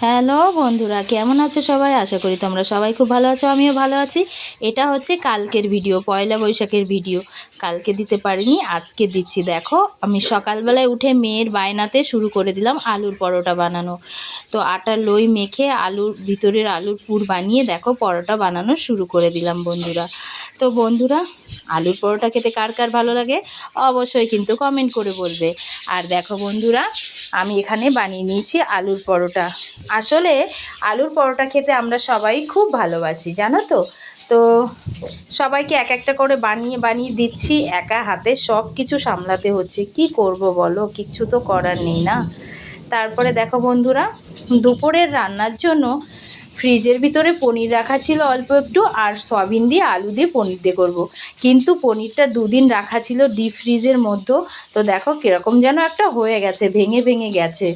Hello বন্ধুরা, কেমন আছো সবাই? আশা করি তোমরা সবাই খুব ভালো আছো, আমিও ভালো আছি। এটা হচ্ছে কালকের ভিডিও, পয়লা বৈশাখের ভিডিও। কালকে দিতে পারিনি, আজকে দিচ্ছি। দেখো, আমি সকালবেলায় উঠে মেয়ের বায়নাতে শুরু করে দিলাম আলুর পরোটা বানানো। তো আটার লই মেখে আলুর ভিতরের আলুর পুর বানিয়ে দেখো পরোটা বানানো শুরু করে দিলাম বন্ধুরা। তো বন্ধুরা, আলুর পরোটা খেতে কার কার ভালো লাগে অবশ্যই কিন্তু কমেন্ট করে বলবে। আর দেখো বন্ধুরা, আমি এখানে বানিয়ে নিয়েছি আলুর পরোটা। আসলে আলুর পরোটা খেতে আমরা সবাই খুব ভালোবাসি, জানো তো। তো সবাইকে এক একটা করে বানিয়ে বানিয়ে দিচ্ছি, একা হাতে সব কিছু সামলাতে হচ্ছে। কি করব বলো, কিচ্ছু তো করার নেই না। তারপরে দেখো বন্ধুরা, দুপুরের রান্নার জন্য ফ্রিজের ভিতরে পনির রাখা ছিল অল্প একটু, আর সয়াবিন দিয়ে আলু দিয়ে পনির দিয়ে করবো। কিন্তু পনিরটা দুদিন রাখা ছিল ডিপ ফ্রিজের মধ্যে। তো দেখো কীরকম যেন একটা হয়ে গেছে, ভেঙে ভেঙে গেছে।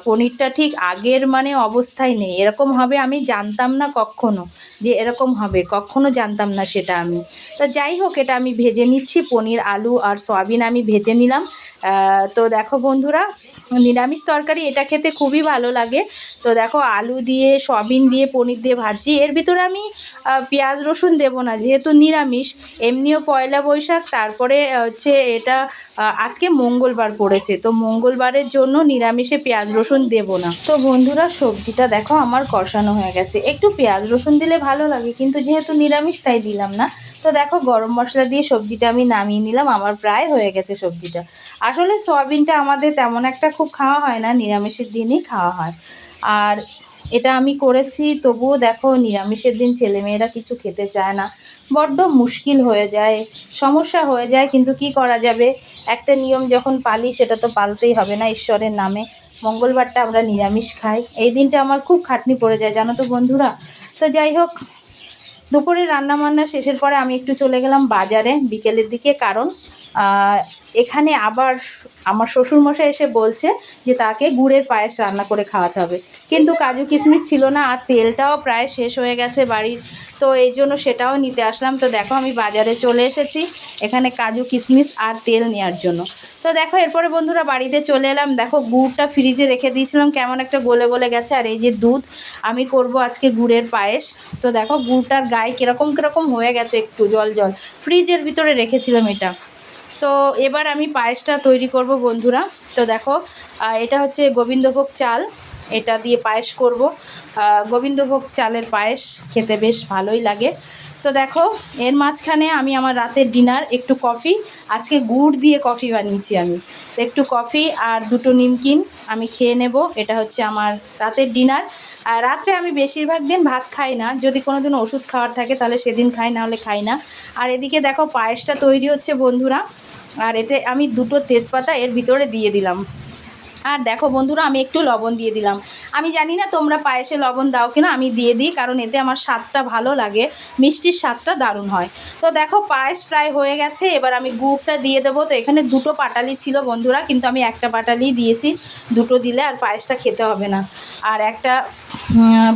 পনিরটা ঠিক আগের অবস্থায় নেই। এরকম হবে আমি জানতাম না কখনো, যে এরকম হবে কখনো জানতাম না সেটা আমি। তো যাই হোক, এটা আমি ভেজে নিচ্ছি, পনির আলু আর সয়াবিন আমি ভেজে নিলাম। তো দেখো বন্ধুরা, নিরামিষ তরকারি এটা খেতে খুবই ভালো লাগে। তো দেখো আলু দিয়ে সয়াবিন দিয়ে পনির দিয়ে ভাজছি। এর ভিতরে আমি পেঁয়াজ রসুন দেবো না, যেহেতু নিরামিষ। এমনিও পয়লা বৈশাখ, তারপরে হচ্ছে এটা আজকে মঙ্গলবার পড়েছে, তো মঙ্গলবারের জন্য নিরামিষে পেঁয়াজ রসুন দেবো না। তো বন্ধুরা, সবজিটা দেখো আমার কষানো হয়ে গেছে। একটু পেঁয়াজ রসুন দিলে ভালো লাগে, কিন্তু যেহেতু নিরামিষ তাই দিলাম না। তো দেখো গরম মশলা দিয়ে সবজিটা আমি নামিয়ে নিলাম, আমার প্রায় হয়ে গেছে সবজিটা। আসলে সয়াবিনটা আমাদের তেমন একটা খুব খাওয়া হয় না, নিরামিষের দিনই খাওয়া হয়। আর এটা আমি করেছি, তবুও দেখো নিরামিষের দিন ছেলেমেয়েরা কিছু খেতে চায় না, বড্ড মুশকিল হয়ে যায়, সমস্যা হয়ে যায়। কিন্তু কি করা যাবে, একটা নিয়ম যখন পালি সেটা তো পালতেই হবে না, ঈশ্বরের নামে। মঙ্গলবারটা আমরা নিরামিষ খাই, এই দিনটা আমার খুব খাটনি পড়ে যায়, জানো তো বন্ধুরা। তো যাই হোক, দুপুরে রান্নাবান্না শেষের পরে আমি একটু চলে গেলাম বাজারে বিকেলের দিকে, কারণ এখানে আবার আমার শ্বশুরমশাই এসে বলছে যে তাকে গুড়ের পায়েস রান্না করে খাওয়াতে হবে। কিন্তু কাজু কিশমিশ ছিল না, আর তেলটাও প্রায় শেষ হয়ে গেছে বাড়ির। তো এই জন্য সেটাও নিতে আসলাম। তো দেখো আমি বাজারে চলে এসেছি এখানে কাজু কিশমিশ আর তেল নেওয়ার জন্য। তো দেখো এরপরে বন্ধুরা বাড়িতে চলে এলাম। দেখো গুড়টা ফ্রিজে রেখে দিয়েছিলাম, কেমন একটা গলে গলে গেছে। আর এই যে দুধ, আমি করব আজকে গুড়ের পায়েস। তো দেখো গুড়টার গায়ে কীরকম কীরকম হয়ে গেছে, একটু জল জল, ফ্রিজের ভিতরে রেখেছিলাম এটা। তো এবার আমি পায়েসটা তৈরি করব বন্ধুরা। তো দেখো এটা হচ্ছে গোবিন্দভোগ চাল, এটা দিয়ে পায়েস করব। গোবিন্দভোগ চালের পায়েস খেতে বেশ ভালোই লাগে। তো দেখো এর মাঝখানে আমি আমার রাতের ডিনার একটু কফি, আজকে গুড় দিয়ে কফি বানিয়েছি আমি। তো একটু কফি আর দুটো নিমকিন আমি খেয়ে নেব, এটা হচ্ছে আমার রাতের ডিনার। আর রাত্রে আমি বেশিরভাগ দিন ভাত খাই না, যদি কোনো দিন ওষুধ খাওয়ার থাকে তাহলে সেদিন খাই, না হলে খাই না। আর এদিকে দেখো পায়েসটা তৈরি হচ্ছে বন্ধুরা। আর এতে আমি দুটো তেজপাতা এর ভিতরে দিয়ে দিলাম। আর দেখো বন্ধুরা, আমি একটু লবণ দিয়ে দিলাম। আমি জানি না তোমরা পায়েসে লবণ দাও কিনা, আমি দিয়ে দিই, কারণ এতে আমার স্বাদটা ভালো লাগে, মিষ্টির স্বাদটা দারুণ হয়। তো দেখো পায়েস প্রায় হয়ে গেছে, এবার আমি গুড়টা দিয়ে দেবো। তো এখানে দুটো পাটালি ছিল বন্ধুরা, কিন্তু আমি একটা পাটালি দিয়েছি, দুটো দিলে আর পায়েসটা খেতে হবে না। আর একটা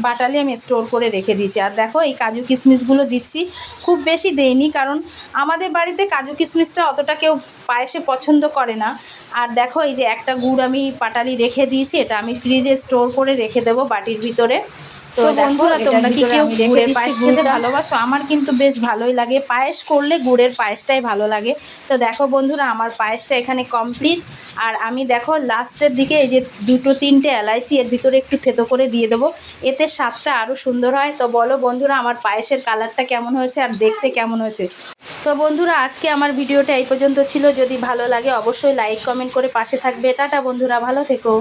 পাটালি আমি স্টোর করে রেখে দিয়েছি। আর দেখো এই কাজু কিশমিশগুলো দিচ্ছি, খুব বেশি দেইনি, কারণ আমাদের বাড়িতে কাজু কিশমিশটা অতটা কেউ পায়েসে পছন্দ করে না। আর দেখো এই যে একটা গুড় আমি পাটালি রেখে দিয়েছি, এটা আমি ফ্রিজে স্টোর করে রেখে দেবো বাটির ভিতরে। তো বন্ধুরা, তোমরা কি কেউ গুড়ের পায়েস খেতে ভালোবাসো? আমার কিন্তু বেশ ভালোই লাগে, পায়েস করলে গুড়ের পায়েসটাই ভালো লাগে। তো দেখো বন্ধুরা, আমার পায়েসটা এখানে কমপ্লিট। আর আমি দেখো লাস্টের দিকে এই যে দুটো তিনটে এলাইচি এর ভিতরে একটু থেতো করে দিয়ে দেবো, এতে স্বাদটা আরও সুন্দর হয়। তো বলো বন্ধুরা, আমার পায়েসের কালারটা কেমন হয়েছে আর দেখতে কেমন হয়েছে? তো বন্ধুরা, আজকে আমার ভিডিওটা এই পর্যন্ত ছিল। যদি ভালো লাগে অবশ্যই লাইক কমেন্ট করে পাশে থাকবে। টাটা বন্ধুরা, ভালো থেকো।